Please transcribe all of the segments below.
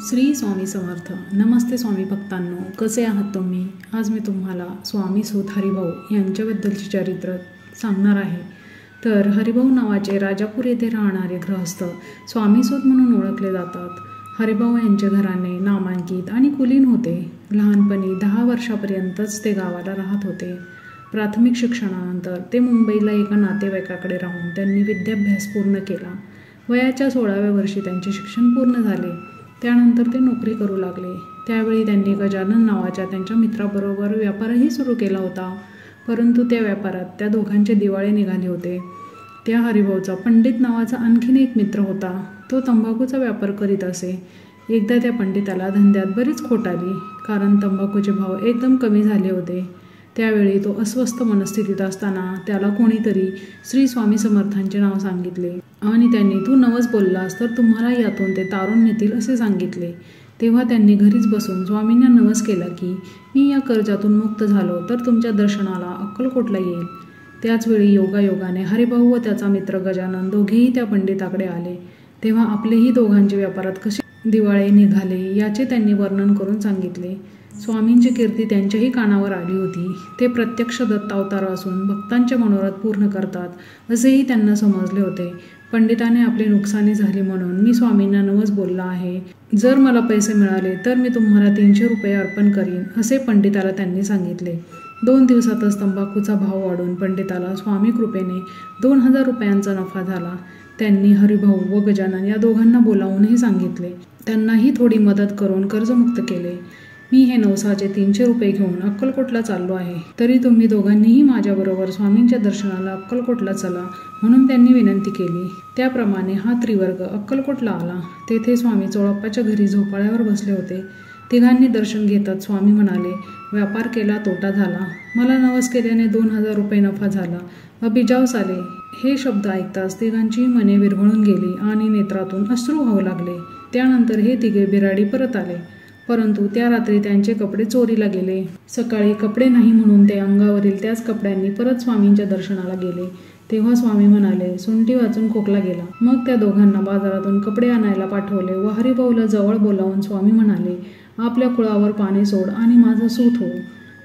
श्री स्वामी समर्थ. नमस्ते स्वामी भक्तांनो, कसे आहात तुम्ही? आज मी तुम्हाला स्वामी सूत हरिभाऊ यांच्याबद्दलचे चरित्र सांगणार आहे. तर हरिभाऊ नावाचे राजापूर येथे राहणारे गृहस्थ स्वामी सूत म्हणून ओळखले जातात. हरिभाऊ यांचे घराणे नामांकित आणि कुलीन होते. लहानपणी 10 वर्षापर्यंतच ते गावाला राहत होते. प्राथमिक शिक्षणानंतर ते मुंबईला एका नातेवाईकाकडे राहून त्यांनी विद्याभ्यास पूर्ण केला. वयाच्या 16व्या वर्षी त्यांचे शिक्षण पूर्ण झाले. त्यानंतर ते नोकरी करू लागले. त्यावेळी त्यांनी गजानन नावाच्या त्यांच्या मित्राबरोबर व्यापारही सुरू केला होता. परंतु त्या व्यापारात त्या दोघांचे दिवाळे निघाले होते. त्या हरिभाऊचा पंडित नावाचा आणखीन एक मित्र होता. तो तंबाखूचा व्यापार करीत असे. एकदा त्या पंडिताला धंद्यात बरीच खोट आली, कारण तंबाखूचे भाव एकदम कमी झाले होते. त्यावेळी तो अस्वस्थ मनस्थितीत असताना त्याला कोणीतरी श्री स्वामी समर्थांचे नाव सांगितले आणि त्यांनी तू नवस बोललास तर तुम्हाला यातून ते तारून नेतील असे सांगितले. तेव्हा त्यांनी घरीच बसून स्वामींना नवस केला की मी या कर्जातून मुक्त झालो तर तुमच्या दर्शनाला अक्कलकोटला येईल. त्याचवेळी योगायोगाने हरिभाऊ व त्याचा मित्र गजानन दोघेही त्या पंडिताकडे आले. तेव्हा आपलेही दोघांचे व्यापारात कसे दिवाळे निघाले याचे त्यांनी वर्णन करून सांगितले. स्वामींची कीर्ती त्यांच्याही कानावर आली होती. ते प्रत्यक्ष दत्त अवतार असून भक्तांचे मनोरथ पूर्ण करतात असेही त्यांना समजले होते. पंडिताने आपली नुकसानी झाली म्हणून मी स्वामींना नवस बोलला आहे. जर मला पैसे मिळाले तर मी तुम्हाला 300 रुपये अर्पण करीन असे पंडिताला त्यांनी सांगितले. 2 दिवसातच तंबाखूचा भाव वाढून पंडिताला स्वामी कृपेने 2000 रुपयांचा नफा झाला. त्यांनी हरिभाऊ व गजानन या दोघांना बोलावूनही सांगितले. त्यांनाही थोडी मदत करून कर्जमुक्त केले. मी हे नवसाचे 300 रुपये घेऊन अक्कलकोटला चाललो आहे, तरी तुम्ही दोघांनीही माझ्याबरोबर स्वामींच्या दर्शनाला अक्कलकोटला चला म्हणून त्यांनी विनंती केली. त्याप्रमाणे हा त्रिवर्ग अक्कलकोटला आला. तेथे स्वामी चोळप्पाच्या घरी झोपाळ्यावर बसले होते. तिघांनी दर्शन घेतात स्वामी म्हणाले, व्यापार केला तोटा झाला. मला नवस केल्याने 2000 रुपये नफा झाला. अभिजाव साले. हे शब्द ऐकताच तिघांची मने विरघळून गेली आणि नेत्रातून अश्रू वाहू लागले. त्यानंतर हे तिघे बिराडी परत आले. परंतु त्या रात्री त्यांचे कपडे चोरीला गेले. सकाळी कपडे नाही म्हणून ते अंगावरील त्याच कपड्यांनी परत स्वामींच्या दर्शनाला गेले. तेव्हा स्वामी म्हणाले, सुंठी वाचून खोकला गेला. मग त्या दोघांना बाजारातून कपडे आणायला पाठवले व हरिभाऊला जवळ बोलावून स्वामी म्हणाले, आपल्या कुळावर पाणी सोड आणि माझा सूत हो.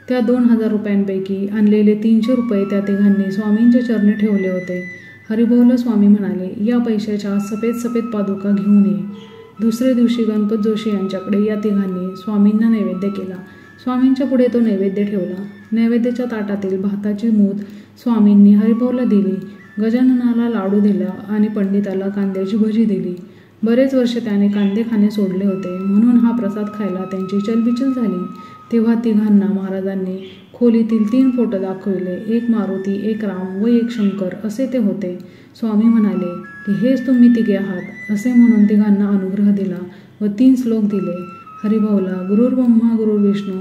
त्या 2000 रुपयांपैकी आणलेले 300 रुपये त्या तिघांनी स्वामींच्या चरणी ठेवले होते. हरिभाऊला स्वामी म्हणाले, या पैशाच्या सफेद पादुका घेऊन ये. दुसरे दिवशी गणपत जोशी यांच्याकडे या तिघांनी स्वामींना नैवेद्य केला. स्वामींच्या पुढे तो नैवेद्य ठेवला. नैवेद्याच्या ताटातील भाताची मूठ स्वामींनी हरिभाऊला दिली. गजाननाला लाडू दिला आणि पंडिताला कांद्याची भजी दिली. बरेच वर्ष त्याने कांदे खाणे सोडले होते म्हणून हा प्रसाद खायला त्यांची चलबिचल झाली. तेव्हा तिघांना महाराजांनी खोलीतील 3 फोटो दाखविले. एक मारुती, एक राम व एक शंकर असे ते होते. स्वामी म्हणाले की हेच तुम्ही तिघे आहात असे म्हणून तिघांना अनुग्रह दिला व 3 श्लोक दिले. हरिभाऊला गुरुर्ब्रह्मा गुरुर्विष्णू,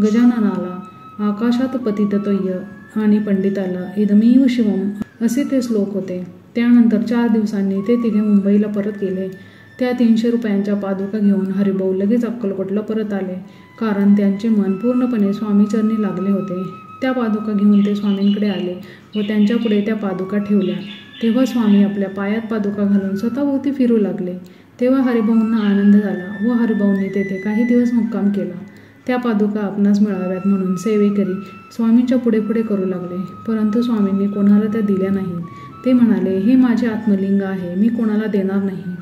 गजाननाला आकाशात पतिततोय आणि पंडिताला इदमेव शिवम असे ते श्लोक होते. त्यानंतर 4 दिवसांनी ते तिघे मुंबईला परत गेले. त्या 300 रुपयांच्या पादुका घेऊन हरिभाऊ लगेच अक्कलकोटला परत आले, कारण त्यांचे मन पूर्णपणे स्वामीचरणी लागले होते. त्या पादुका घेऊन ते स्वामींकडे आले व त्यांच्यापुढे त्या पादुका ठेवल्या. तेव्हा स्वामी आपल्या पायात पादुका घालून स्वतःभोवती फिरू लागले. तेव्हा हरिभाऊंना आनंद झाला व हरिभाऊंनी तेथे काही दिवस मुक्काम केला. त्या पादुका आपणास मिळाव्यात म्हणून सेवेकरी स्वामींच्या पुढे पुढे करू लागले. परंतु स्वामींनी कोणाला त्या दिल्या नाहीत. ते म्हणाले, हे माझे आत्मलिंग आहे, मी कोणाला देणार नाही.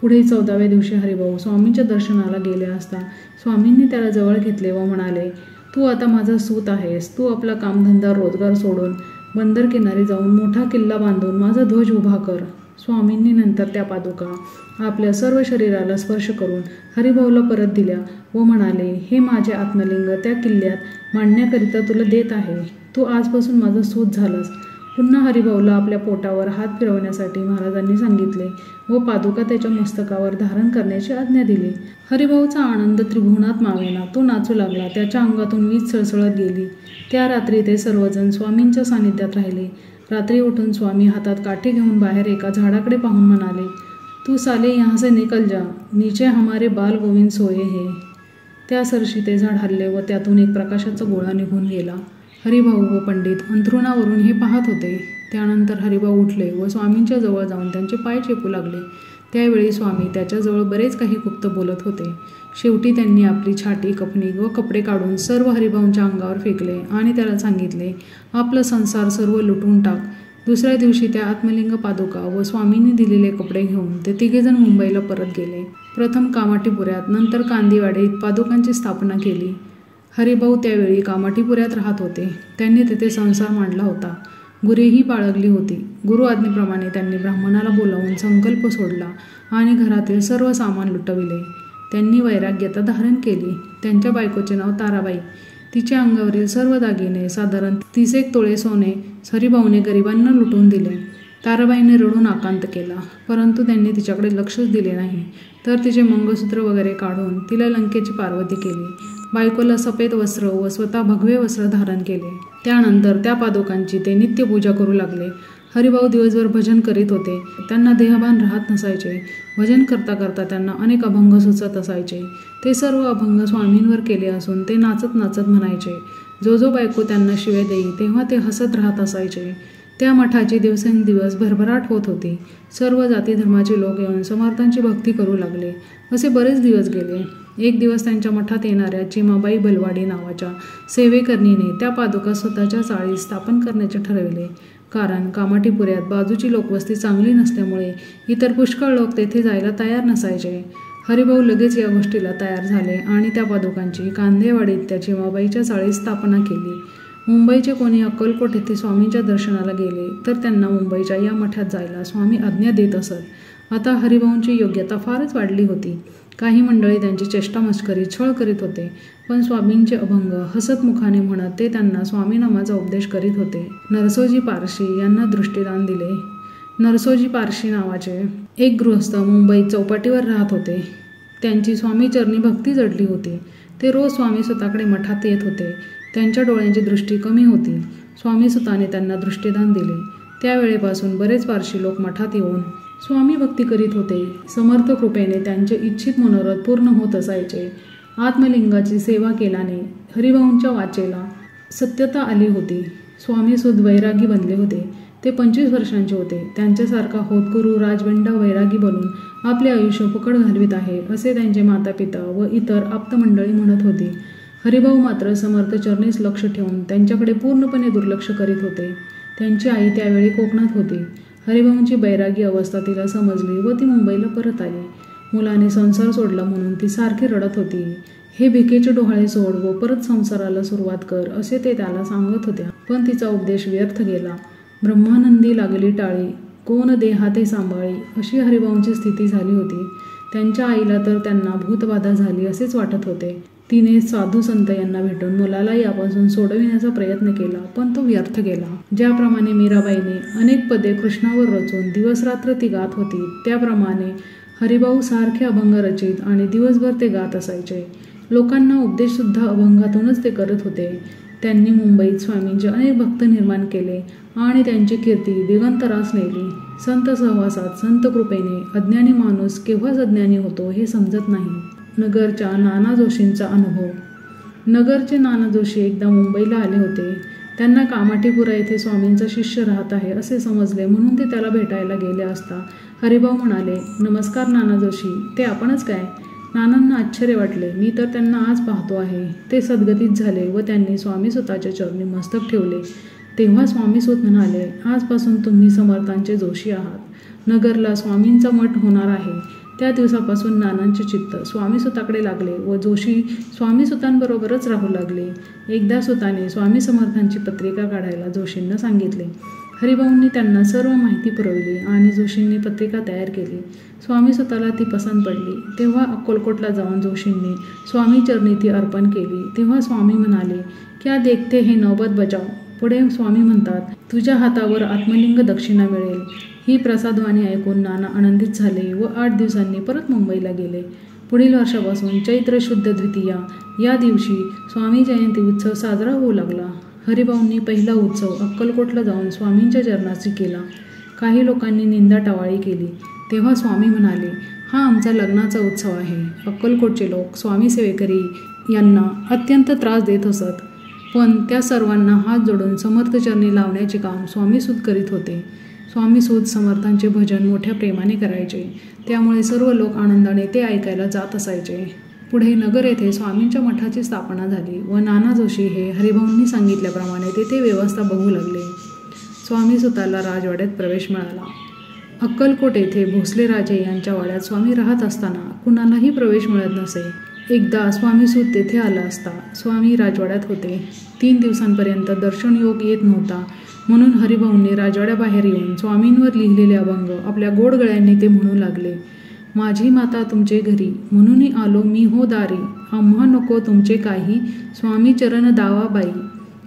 पुढे 14व्या दिवशी हरिभाऊ स्वामींच्या दर्शनाला गेले असता स्वामींनी त्याला जवळ घेतले व म्हणाले, तू आता माझा सूत आहेस. तू आपला कामधंदा रोजगार सोडून बंदर किनारी जाऊन मोठा किल्ला बांधून माझा ध्वज उभा कर. स्वामींनी नंतर त्या पादुका आपल्या सर्व शरीराला स्पर्श करून हरिभाऊला परत दिल्या व म्हणाले, हे माझे आत्मलिंग त्या किल्ल्यात मांडण्याकरिता तुला देत आहे. तू आजपासून माझा सूत झालास. पुन्हा हरिभाऊला आपल्या पोटावर हात फिरवण्यासाठी महाराजांनी सांगितले व पादुका त्याच्या मस्तकावर धारण करण्याची आज्ञा दिली. हरिभाऊचा आनंद त्रिभुवनात मावेना. तो नाचू लागला. त्याच्या अंगातून वीज सळसळत गेली. त्या रात्री ते सर्वजण स्वामींच्या सानिध्यात राहिले. रात्री उठून स्वामी हातात काठी घेऊन बाहेर एका झाडाकडे पाहून म्हणाले, तू साले यहाँ से निकल जा, नीचे हमारे बाल गोविंद सोये है. त्या सरशी ते झाड हलले व त्यातून एक प्रकाशाचा गोळा निघून गेला. हरिभाऊ व पंडित अंथरुणावरून हे पाहत होते. त्यानंतर हरिभाऊ उठले व स्वामींच्या जवळ जाऊन त्यांचे पाय चेपू लागले. त्यावेळी स्वामी त्याच्याजवळ बरेच काही गुप्त बोलत होते. शेवटी त्यांनी आपली छाटी, कपणी व कपडे काढून सर्व हरिभाऊंच्या अंगावर फेकले आणि त्याला सांगितले, आपलं संसार सर्व लुटून टाक. दुसऱ्या दिवशी त्या आत्मलिंग पादुका व स्वामींनी दिलेले कपडे घेऊन ते तिघेजण मुंबईला परत गेले. प्रथम कामाठीपुऱ्यात, नंतर कांदिवाडीत पादुकांची स्थापना केली. हरिभाऊ त्यावेळी कामाठीपुऱ्यात राहत होते. त्यांनी तेथे संसार मांडला होता. गुरेही बाळगली होती. गुरु आज्ञेप्रमाणे त्यांनी ब्राह्मणाला बोलावून संकल्प सोडला आणि घरातील सर्व सामान लुटविले. त्यांनी वैराग्यता धारण केली. त्यांच्या बायकोचे नाव ताराबाई. तिच्या अंगावरील सर्व दागिने, साधारण 30 तोळे सोने हरिभाऊने गरिबांना लुटून दिले. ताराबाईने रडून आकांत केला, परंतु त्यांनी तिच्याकडे लक्षच दिले नाही. तर तिचे मंगळसूत्र वगैरे काढून तिला लंकेची पार्वती केली. बायकोला सफेद वस्त्र व स्वतः भगवे वस्त्र धारण केले. त्यानंतर त्या पादुकांची ते नित्य पूजा करू लागले. हरिभाऊ दिवसभर भजन करीत होते. त्यांना देहभान राहत नसायचे. भजन करता करता त्यांना अनेक अभंग सुचत असायचे. ते सर्व अभंग स्वामींवर केले असून ते नाचत नाचत म्हणायचे. जो बायको त्यांना शिवे देई तेव्हा ते हसत राहत असायचे. त्या मठाची दिवसेंदिवस भरभराट होत होती. सर्व जाती धर्माचे लोक येऊन समर्थांची भक्ती करू लागले. असे बरेच दिवस गेले. एक दिवस त्यांच्या मठात येणाऱ्या चिमाबाई बलवाडी नावाच्या सेवेकरणीने त्या पादुका स्वतःच्या चाळीत स्थापन करण्याचे ठरविले. कारण कामाठीपुऱ्यात बाजूची लोकवस्ती चांगली नसल्यामुळे इतर पुष्कळ लोक तेथे जायला तयार नसायचे. हरिभाऊ लगेच या गोष्टीला तयार झाले आणि त्या पादुकांची कांदेवाडीत त्या चिमाबाईच्या चाळीत स्थापना केली. मुंबईचे कोणी अक्कलकोट येथे स्वामींच्या दर्शनाला गेले तर त्यांना मुंबईच्या या मठात जायला स्वामी आज्ञा देत असत. आता हरिभाऊंची योग्यता फारच वाढली होती. काही मंडळी त्यांची चेष्टामस्करी, छळ करीत होते, पण स्वामींचे अभंग हसत मुखाने म्हणत ते त्यांना स्वामीनामाचा उपदेश करीत होते. नरसोजी पारशी यांना दृष्टीदान दिले. नरसोजी पारशी नावाचे एक गृहस्थ मुंबईत चौपाटीवर राहत होते. त्यांची स्वामीचरणी भक्ती जडली होती. ते रोज स्वामी स्वतःकडे मठात येत होते. त्यांच्या डोळ्यांची दृष्टी कमी होती. स्वामी सुताने त्यांना दृष्टीदान दिले. त्यावेळेपासून बरेच पारशी लोक मठात येऊन स्वामी भक्ती करीत होते. समर्थ कृपेने त्यांचे इच्छित मनोरथ पूर्ण होत असायचे. आत्मलिंगाची सेवा केल्याने हरिभाऊंच्या वाचेला सत्यता आली होती. स्वामी सुद वैरागी बनले होते. ते 25 वर्षांचे होते. त्यांच्यासारखा होतकुरू राजबंडा वैरागी बनून आपले आयुष्य फुकट घालवित आहे असे त्यांचे मातापिता व इतर आप्तमंडळी म्हणत होती. हरिभाऊ मात्र समर्थ चरणीस लक्ष ठेवून त्यांच्याकडे पूर्णपणे दुर्लक्ष करीत होते. त्यांची आई त्यावेळी कोकणात होती. हरिभाऊंची बैरागी अवस्था तिला समजली व ती मुंबईला परत आली. मुलाने संसार सोडला म्हणून ती सारखी रडत होती. हे भिकेचे डोहाळे सोड व परत संसाराला सुरुवात कर असे ते त्याला सांगत होत्या. पण तिचा उपदेश व्यर्थ गेला. ब्रह्मानंदी लागली टाळी, कोण देहा ते सांभाळी अशी हरिभाऊंची स्थिती झाली होती. त्यांच्या आईला तर त्यांना भूतबाधा झाली असेच वाटत होते. तिने साधू संत यांना भेटून मुलाला यापासून सोडविण्याचा प्रयत्न केला, पण तो व्यर्थ गेला. ज्याप्रमाणे मीराबाईने अनेक पदे कृष्णावर रचून दिवसरात्र ती गात होती, त्याप्रमाणे हरिभाऊ सारखे अभंग रचित आणि दिवसभर ते गात असायचे. लोकांना उपदेशसुद्धा अभंगातूनच ते करत होते. त्यांनी मुंबईत स्वामींचे अनेक भक्त निर्माण केले आणि त्यांची कीर्ती दिगंतरास नेली. संत सहवासात, संत कृपेने अज्ञानी माणूस केव्हाच अज्ञानी होतो हे समजत नाही. नगरच्या नाना जोशींचा अनुभव. नगरचे नाना जोशी एकदा मुंबईला आले होते. त्यांना कामाठीपुरा येथे स्वामींचा शिष्य राहत आहे असे समजले, म्हणून ते त्याला भेटायला गेले असता हरिभाऊ म्हणाले, नमस्कार नाना जोशी, ते आपणच काय? नानांना आश्चर्य वाटले. मी तर त्यांना आज पाहतो आहे. ते सद्गतीत झाले व त्यांनी स्वामी सुताच्या चरणी मस्तक ठेवले. तेव्हा स्वामी सुत म्हणाले, आजपासून तुम्ही समर्थांचे जोशी आहात. नगरला स्वामींचा मठ होणार आहे. त्या दिवसापासून नानांचे चित्त स्वामी सुताकडे लागले व जोशी स्वामी सुतांबरोबरच राहू लागले. एकदा सुताने स्वामी समर्थांची पत्रिका काढायला जोशींना सांगितले. हरिभाऊंनी त्यांना सर्व माहिती पुरवली आणि जोशींनी पत्रिका तयार केली. स्वामी सुताला ती पसंत पडली. तेव्हा अक्कलकोटला जाऊन जोशींनी स्वामी चरणी ती अर्पण केली. तेव्हा स्वामी म्हणाले, क्या देखते हे नौबत बजाव. पुढे स्वामी म्हणतात, तुझ्या हातावर आत्मलिंग दक्षिणा मिळेल. ही प्रसादवाणी ऐकून नाना आनंदित झाले व 8 दिवसांनी परत मुंबईला गेले. पुढील वर्षापासून चैत्र शुद्ध द्वितीया या दिवशी स्वामी जयंती उत्सव साजरा होऊ लागला. हरिभाऊंनी पहिला उत्सव अक्कलकोटला जाऊन स्वामींच्या चरणाची केला. काही लोकांनी निंदाटावाळी केली. तेव्हा स्वामी म्हणाले, हा आमचा लग्नाचा उत्सव आहे. अक्कलकोटचे लोक स्वामी सेवेकरी यांना अत्यंत त्रास देत असत, पण त्या सर्वांना हात जोडून समर्थचरणी लावण्याचे काम स्वामी सुत करीत होते. स्वामी सूत समर्थांचे भजन मोठ्या प्रेमाने करायचे, त्यामुळे सर्व लोक आनंदाने ते ऐकायला जात असायचे. पुढे नगर येथे स्वामींच्या मठाची स्थापना झाली व नाना जोशी हे हरिभाऊंनी सांगितल्याप्रमाणे तेथे व्यवस्था बघू लागले. स्वामी सुताला राजवाड्यात प्रवेश मिळाला. अक्कलकोट येथे भोसले राजे यांच्या वाड्यात स्वामी राहत असताना कुणालाही प्रवेश मिळत नसे. एकदा स्वामी सूत तेथे आला असता स्वामी राजवाड्यात होते. 3 दिवसांपर्यंत दर्शन योग येत नव्हता, म्हणून हरिभाऊंनी राजवाड्याबाहेर येऊन स्वामींवर लिहिलेले अभंग आपल्या गोड गळ्यांनी ते म्हणू लागले. माझी माता तुमचे घरी, म्हणून आलो मी हो दारी, आम्हा नको तुमचे काही, स्वामी चरण दावा बाई,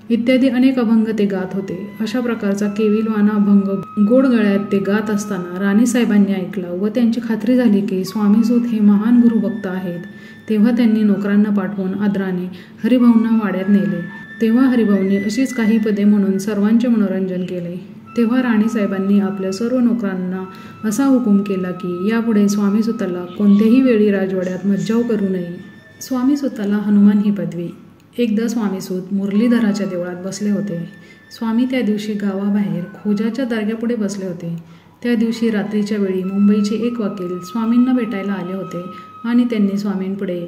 इत्यादी अनेक अभंग ते गात होते. अशा प्रकारचा केविलवाना अभंग गोड गळ्यात ते गात असताना राणीसाहेबांनी ऐकलं व त्यांची खात्री झाली की स्वामी सूत हे महान गुरुभक्त आहेत. तेव्हा त्यांनी नोकरांना पाठवून आदराने हरिभाऊंना वाड्यात नेले. तेव्हा हरिभाऊंनी अशीच काही पदे म्हणून सर्वांचे मनोरंजन केले. तेव्हा राणीसाहेबांनी आपल्या सर्व नोकरांना असा हुकूम केला की यापुढे स्वामी सुताला कोणत्याही वेळी राजवाड्यात मज्जाव करू नये. स्वामी सुताला हनुमान ही पदवी. एकदा स्वामी सूत मुरलीधराच्या देवळात बसले होते. स्वामी त्या दिवशी गावाबाहेर खोजाच्या दर्ग्यापुढे बसले होते. त्या दिवशी रात्रीच्या वेळी मुंबईचे एक वकील स्वामींना भेटायला आले होते आणि त्यांनी स्वामींपुढे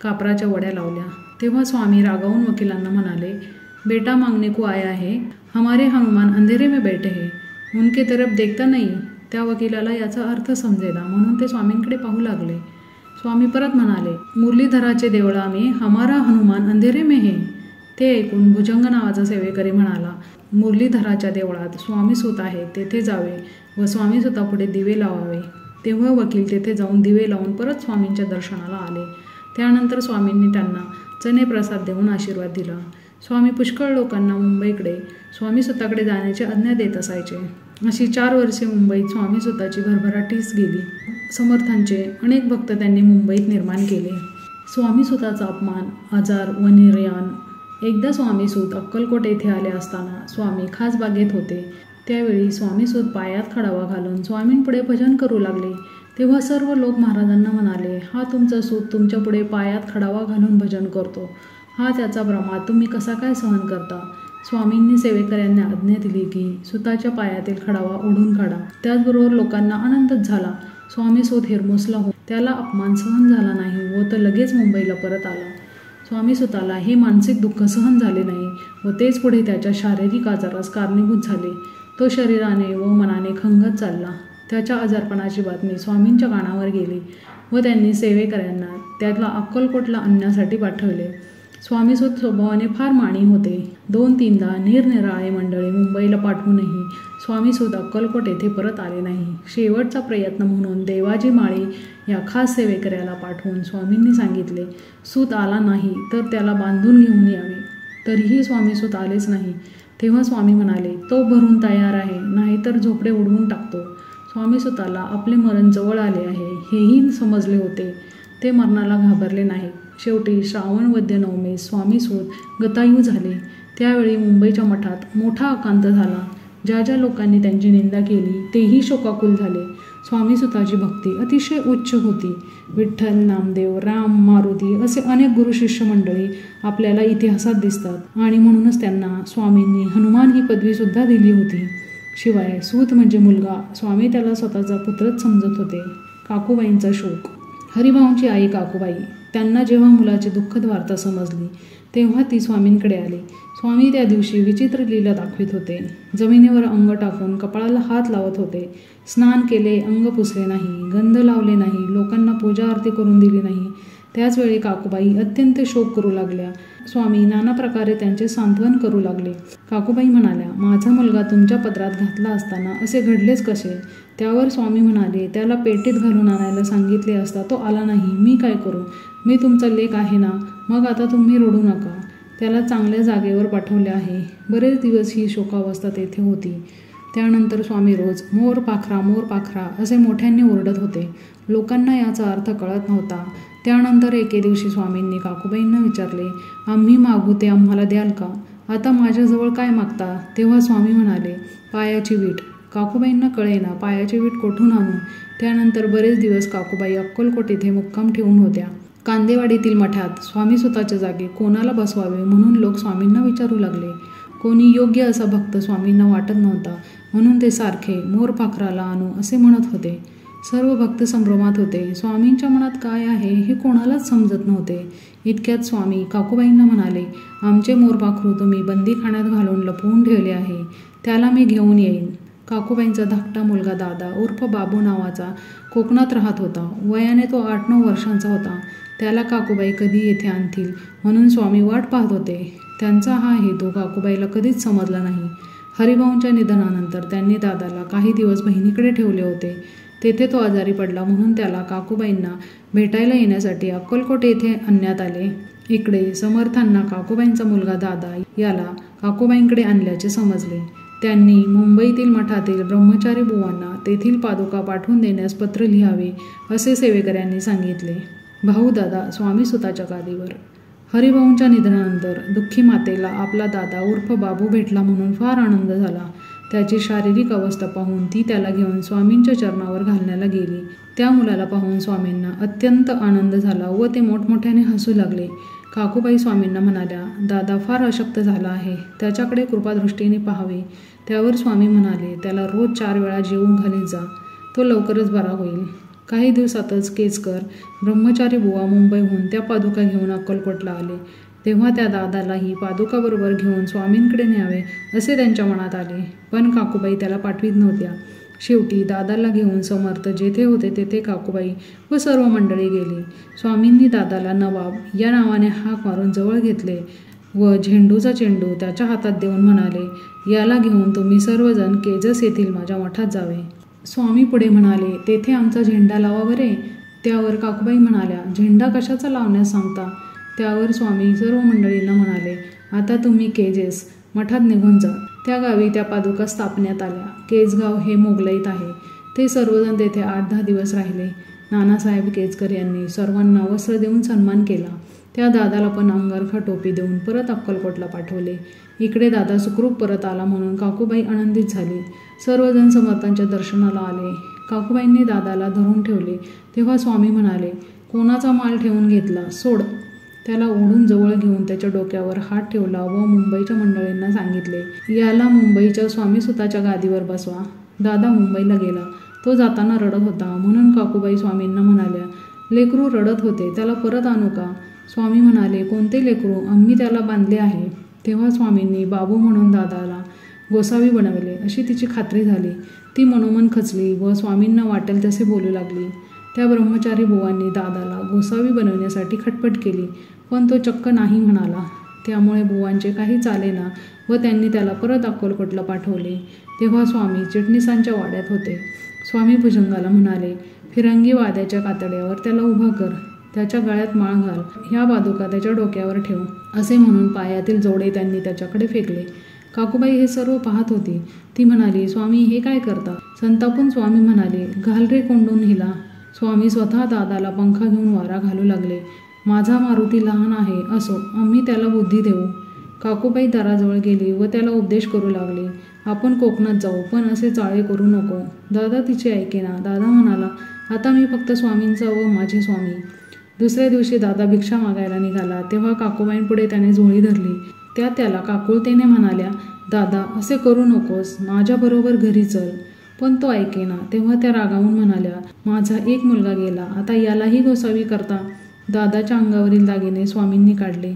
कापराच्या वड्या लावल्या. तेव्हा स्वामी रागावून वकिलांना म्हणाले, बेटा मांगने को आया है, हमारे हनुमान अंधेरे में बैठे हैं, उनके तरफ देखता नहीं. त्या वकिलाला याचा अर्थ समजेना म्हणून ते स्वामींकडे पाहू लागले. स्वामी परत म्हणाले, मुरलीधराचे देवळा में हमारा हनुमान अंधेरे में है. ते ऐकून भुजंग नावाचा सेवेकरी म्हणाला, मुरलीधराच्या देवळात स्वामी सूत आहे, तेथे जावे व स्वामी सूतापुढे दिवे लावावे. तेव्हा वकील तेथे जाऊन दिवे लावून परत स्वामींच्या दर्शनाला आले. त्यानंतर स्वामींनी त्यांना चणे प्रसाद देऊन आशीर्वाद दिला. स्वामी पुष्कळ लोकांना मुंबईकडे स्वामी सुताकडे जाण्याची आज्ञा देत असायचे. अशी 4 वर्षे मुंबईत स्वामी सुताची भरभराटीस गेली. समर्थांचे अनेक भक्त त्यांनी मुंबईत निर्माण केले. स्वामी सुताचा अपमान, आजार व निर्याण. एकदा स्वामी सूत अक्कलकोट येथे आले असताना स्वामी खास बागेत होते. त्यावेळी स्वामी सूत पायात खडावा घालून स्वामींपुढे भजन करू लागले. तेव्हा सर्व लोक महाराजांना म्हणाले, हा तुमचा सूत तुमच्यापुढे पायात खडावा घालून भजन करतो, हा त्याचा भ्रमा तुम्ही कसा काय सहन करता. स्वामींनी सेवेकऱ्यांना आज्ञा दिली की सुताच्या पायातील खडावा ओढून काढा. त्याचबरोबर लोकांना आनंदच झाला. स्वामी सूत हिरमुसला हो, त्याला अपमान सहन झाला नाही व तो लगेच मुंबईला परत आला. स्वामी सुताला हे मानसिक दुःख सहन झाले नाही व तेच पुढे त्याच्या शारीरिक आजारास कारणीभूत झाले. तो शरीराने व मनाने खंगत चालला. त्याच्या आजारपणाची बातमी स्वामींच्या कानावर गेली व त्यांनी सेवेकऱ्यांना त्याला अक्कलकोटला आणण्यासाठी पाठवले. स्वामी सूत स्वभावाने फार माणी होते. 2-3दा निरनिराळे मंडळी मुंबईला पाठवूनही स्वामी सूत अक्कलकोट येथे परत आले नाही. शेवटचा प्रयत्न म्हणून देवाजी माळी या खास सेवेकऱ्याला पाठवून स्वामींनी सांगितले, सूत आला नाही तर त्याला बांधून घेऊन यावे. तरीही स्वामी सूत आलेच नाही. तेव्हा स्वामी म्हणाले, तो भरून तयार आहे, नाहीतर झोपडे उडवून टाकतो. स्वामी सुताला आपले मरण जवळ आले आहे हेही समजले होते. ते मरणाला घाबरले नाही. शेवटी श्रावण वद्य नवमीस स्वामी सूत गतायू झाले. त्यावेळी मुंबईच्या मठात मोठा आकांत झाला. ज्या ज्या लोकांनी त्यांची निंदा केली तेही शोकाकुल झाले. स्वामी सुताची भक्ती अतिशय उच्च होती. विठ्ठल, नामदेव, राम, मारुती असे अनेक गुरुशिष्य मंडळी आपल्याला इतिहासात दिसतात आणि म्हणूनच त्यांना स्वामींनी हनुमान ही पदवीसुद्धा दिली होती. शिवाय सूत म्हणजे मुलगा, स्वामी त्याला स्वतःचा पुत्रच समजत होते. काकूबाईंचा शोक. हरिभाऊंची आई काकूबाई, त्यांना जेव्हा मुलाची दुःखद वार्ता समजली तेव्हा ती स्वामींकडे आली. स्वामी त्या दिवशी विचित्र लीला दाखवित होते. जमिनीवर अंग टाकून कपाळाला हात लावत होते. स्नान केले, अंग पुसले नाही, गंध लावले नाही, लोकांना पूजा आरती करून दिली नाही. त्याचवेळी काकूबाई अत्यंत शोक करू लागल्या. स्वामी नाना प्रकारे त्यांचे सांत्वन करू लागले. काकूबाई म्हणाल्या, माझा मुलगा तुमच्या पदरात घातला असताना असे घडलेच कसे. त्यावर स्वामी म्हणाले, त्याला पेटीत घालून आणायला सांगितले असता तो आला नाही, मी काय करू. मी तुमचा लेक आहे ना, मग आता तुम्ही रडू नका. त्याला चांगल्या जागेवर पाठवले आहे. बरेच दिवस ही शोकावस्था तेथे होती. त्यानंतर स्वामी रोज मोर पाखरा, मोर पाखरा असे मोठ्यांनी ओरडत होते. लोकांना याचा अर्थ कळत नव्हता. त्यानंतर एके दिवशी स्वामींनी काकूबाईंना विचारले, आम्ही मागू ते आम्हाला द्याल का. आता माझ्याजवळ काय मागता. तेव्हा स्वामी म्हणाले, पायाची वीट. काकूबाईंना कळेना पायाची वीट कोठून आणू. त्यानंतर बरेच दिवस काकूबाई अक्कलकोट येथे मुक्काम ठेवून होत्या. कांदेवाडीतील मठात स्वामी सुताच्या जागी कोणाला बसवावे म्हणून लोक स्वामींना विचारू लागले. कोणी योग्य असा भक्त स्वामींना वाटत नव्हता म्हणून ते सारखे मोर पाखराला आणू असे म्हणत होते. सर्व भक्त संभ्रमात होते. स्वामींच्या मनात काय आहे हे कोणालाच समजत नव्हते. इतक्यात स्वामी काकूबाईंना म्हणाले, आमचे मोरपाखरू तुम्ही बंदीखान्यात घालून लपवून ठेवले आहे, त्याला मी घेऊन येईन. काकूबाईंचा धाकटा मुलगा दादा उर्फ बाबू नावाचा कोकणात राहत होता. वयाने तो 8-9 वर्षांचा होता. त्याला काकूबाई कधी येथे आणतील म्हणून स्वामी वाट पाहत होते. त्यांचा हा हेतू काकूबाईला कधीच समजला नाही. हरिभाऊंच्या निधनानंतर त्यांनी दादाला काही दिवस बहिणीकडे ठेवले होते. तेथे तो आजारी पडला म्हणून त्याला काकूबाईंना भेटायला येण्यासाठी अक्कलकोट येथे आणण्यात आले. इकडे समर्थांना काकूबाईंचा मुलगा दादा याला काकूबाईंकडे आणल्याचे समजले. त्यांनी मुंबईतील मठातील ब्रह्मचारी बुवांना तेथील पादुका पाठवून देण्यास पत्र लिहावे असे सेवेकऱ्यांनी सांगितले. भाऊ दादा स्वामीसुताच्या गादीवर. हरिभाऊंच्या निधनानंतर दुःखी मातेला आपला दादा उर्फ बाबू भेटला म्हणून फार आनंद झाला. त्याची शारीरिक अवस्था पाहून ती त्याला घेऊन स्वामींच्या चरणावर घालण्याला गेली. त्या मुलाला पाहून स्वामींना अत्यंत आनंद झाला व ते मोठमोठ्याने हसू लागले. काकूबाई स्वामींना म्हणाल्या, दादा फार अशक्त झाला आहे, त्याच्याकडे कृपादृष्टीने पाहावे. त्यावर स्वामी म्हणाले, त्याला रोज 4 वेळा जेवून घालीत जा, तो लवकरच बरा होईल. काही दिवसातच केसकर ब्रह्मचारी बुवा मुंबईहून त्या पादुका घेऊन अक्कलकोटला आले. तेव्हा त्या दादालाही पादुकाबरोबर घेऊन स्वामींकडे न्यावे असे त्यांच्या मनात आले. पण काकूबाई त्याला पाठवीत नव्हत्या. शेवटी दादाला घेऊन समर्थ जेथे होते तेथे काकूबाई व सर्व मंडळी गेली. स्वामींनी दादाला नवाब या नावाने हाक मारून जवळ घेतले व झेंडूचा चेंडू त्याच्या हातात देऊन म्हणाले, याला घेऊन तुम्ही सर्वजण केजस येथील माझ्या मठात जावे. स्वामी पुढे म्हणाले, तेथे आमचा झेंडा लावा बरे. त्यावर काकूबाई म्हणाल्या, झेंडा कशाचा लावण्यास सांगता. त्यावर स्वामी सर्व मंडळींना म्हणाले, आता तुम्ही केजेस मठात निघून जा. त्या गावी त्या पादुका स्थापण्यात आल्या. केजगाव हे मोगलाईत आहे. ते सर्वजण तेथे 8-10 दिवस राहिले. नानासाहेब केजकर यांनी सर्वांना वस्त्र देऊन सन्मान केला. त्या दादाला पण अंगारखा टोपी देऊन परत अक्कलकोटला पाठवले. इकडे दादा सुखरूप परत आला म्हणून काकूबाई आनंदित झाली. सर्वजण समर्थांच्या दर्शनाला आले. काकूबाईंनी दादाला धरून ठेवले तेव्हा स्वामी म्हणाले, कोणाचा माल ठेवून घेतला, सोड. त्याला ओढून जवळ घेऊन त्याच्या डोक्यावर हात ठेवला व मुंबईच्या मंडळींना सांगितले, याला मुंबईच्या स्वामीसुताच्या गादीवर बसवा. दादा मुंबईला गेला. तो जाताना रडत होता म्हणून काकूबाई स्वामींना म्हणाल्या, लेकरू रडत होते, त्याला परत आणू का. स्वामी म्हणाले, कोणते लेकरू, आम्ही त्याला बांधले आहे. तेव्हा स्वामींनी बाबू म्हणून दादाला गोसावी बनवले अशी तिची खात्री झाली. ती मनोमन खचली व स्वामींना वाटेल तसे बोलू लागली. त्या ब्रह्मचारी बुवांनी दादाला गोसावी बनवण्यासाठी खटपट केली पण तो चक्क नाही म्हणाला. त्यामुळे बुवांचे काही चालेना व त्यांनी त्याला परत अक्कलकोटला पाठवले. तेव्हा स्वामी चिटणीसांच्या वाड्यात होते. स्वामी भुजंगाला म्हणाले, फिरंगी वाद्याच्या कातड्यावर त्याला उभा कर, त्याच्या गळ्यात माळ घाल, ह्या पादुका त्याच्या डोक्यावर ठेव असे म्हणून पायातील जोडे त्यांनी त्याच्याकडे फेकले. काकूबाई हे सर्व पाहत होती. ती म्हणाली, स्वामी हे काय करता. संतापून स्वामी म्हणाले, घाल रे कोंडून हिला. स्वामी स्वतः दादाला पंखा घेऊन वारा घालू लागले. माझा मारुती लहान आहे, असो, आम्ही त्याला बुद्धी देऊ. काकूबाई दाराजवळ गेली व त्याला उपदेश करू लागली. आपण कोकणात जाऊ पण असे चाळे करू नको. दादा तिचे ऐकेना. दादा म्हणाला, आता मी फक्त स्वामींचा व माझे स्वामी. दुसऱ्या दिवशी दादा भिक्षा मागायला निघाला तेव्हा काकूबाईंपुढे त्याने झोळी धरली. त्या त्याला काकुळतेने म्हणाल्या, दादा असे करू नकोस, माझ्याबरोबर घरी चल. पण तो ऐकेना. तेव्हा त्या रागावून म्हणाल्या, माझा एक मुलगा गेला, आता यालाही गोसावी करता. दादाच्या अंगावरील दागिने स्वामींनी काढले.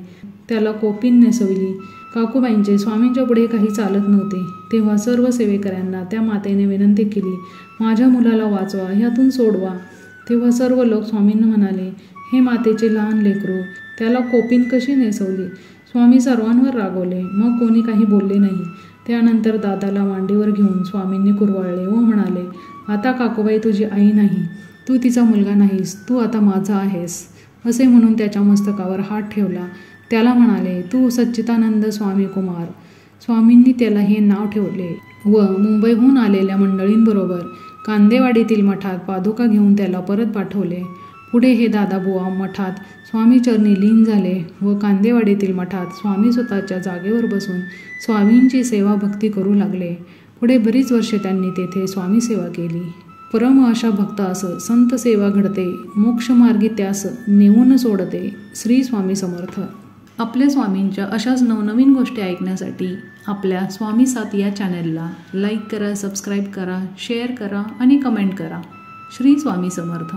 त्याला कोपीन नेसवली. काकूबाईंचे स्वामींच्या पुढे काही चालत नव्हते. तेव्हा सर्व सेवेकऱ्यांना त्या मातेने विनंती केली, माझ्या मुलाला वाचवा, ह्यातून सोडवा. तेव्हा सर्व लोक स्वामींना म्हणाले, हे मातेचे लहान लेकरू, त्याला कोपीन कशी नेसवली. स्वामी सर्वांवर रागवले. मग कोणी काही बोलले नाही. त्यानंतर दादाला मांडीवर घेऊन स्वामींनी कुरवाळले व म्हणाले, आता काकूबाई तुझी आई नाही, तू तिचा मुलगा नाहीस, तू आता माझा आहेस. असे म्हणून त्याच्या मस्तकावर हात ठेवला. त्याला म्हणाले, तू सच्चिदानंद स्वामी कुमार. स्वामींनी त्याला हे नाव ठेवले व मुंबईहून आलेल्या मंडळींबरोबर कांदेवाडीतील मठात पादुका घेऊन त्याला परत पाठवले. पुढे हे दादाबुवा मठात स्वामीचरणी लीन झाले व कांदेवाडीतील मठात स्वामी स्वतःच्या जागेवर बसून स्वामींची सेवा भक्ती करू लागले. पुढे बरीच वर्षे त्यांनी तेथे स्वामी सेवा केली. परम अशा भक्तास संत सेवा घडते, मोक्षमार्गी त्यास नेऊन सोडते. श्री स्वामी समर्थ. आपल्या स्वामींच्या अशाच नवनवीन गोष्टी ऐकण्यासाठी आपल्या स्वामी साथ या चॅनलला लाईक करा, सबस्क्राईब करा, शेअर करा आणि कमेंट करा. श्री स्वामी समर्थ.